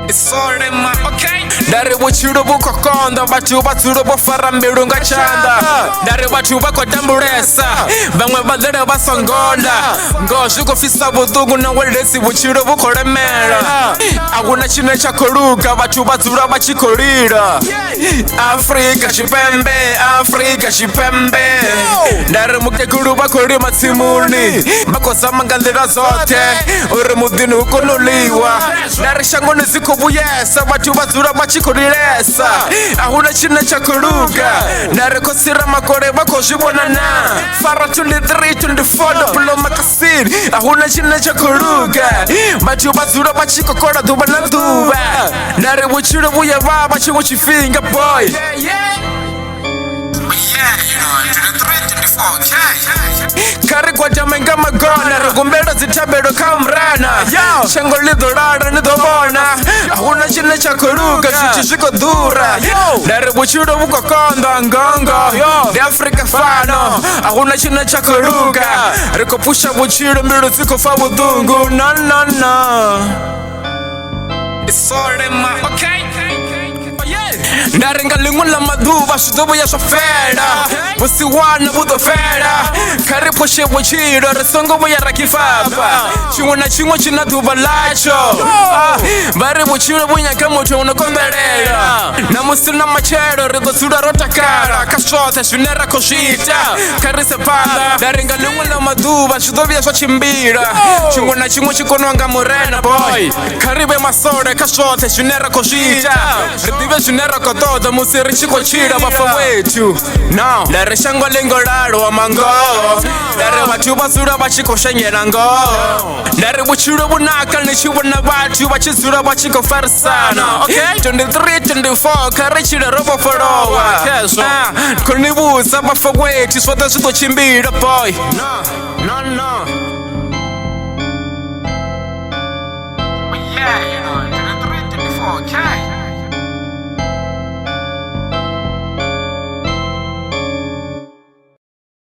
It's all in my, okay? Dari Vhutshilo-prod Batu baturo bofara mbiru nga chanda Dari batu bako tambulesa Bamwe badere basongola Ngoshi kufisa budungu na welesi Vhutshilo-prod Aguna chine chakoluka Batu bazura bachikolira Afrika chipembe Afrika chipembe Dari mukekulu bakoli matsimuni Bako samangandira zote Uri mudini ukonuliwa Dari shangoni zikubuyesa Batu bazura bachikoliresa Ahuna chine chakoluka Dari kosira makore bako jibonana Fara 23, 24 diploma kasiri Ahuna chine chakoluka Batu bazura bachikokora duba na duba Dari Vhutshilo baba chimu chifinga boy Kari kwa jamenga magona Rugumbero zitabero kamrana Shango lidorara nidobona Ahuna chine chakoluka Chichishiko dura Dari Vhutshilo-prod ngongo Di Afrika fano Ahuna chine chakoluka Riko pusha Vhutshilo miru ziko fa budungu No no no It's all in my, okay? Ndarenga lingula maduba Shudobo ya shofera Busiwana budofera Kari poshe Vhutshilo Resongo bo ya rakifapa Chingona chingo china duba lacho Bari Vhutshilo bunyaka mutu unakombelela Na musina machero Rigo sura rota kara Kashote shunera koshita Kari sepala Ndarenga lingula maduba Shudobo ya shochimbira Chingona chingo chikononga morena boy Karibe masore Kashote shunera koshita Ridive shunera kotoda Musiri chiko chira bafa wetu No Dare shango lingo laro wa mango Dare watu basura bachiko shenyera ngo Dare Vhutshilo bunaka nishiwa na batu Bachizura bachiko farsana Okay 23, 24 Karichira robo forowa Kunibuza bafa wetu Swada zito chimbira boy No Yeah, you know 23, 24 Okay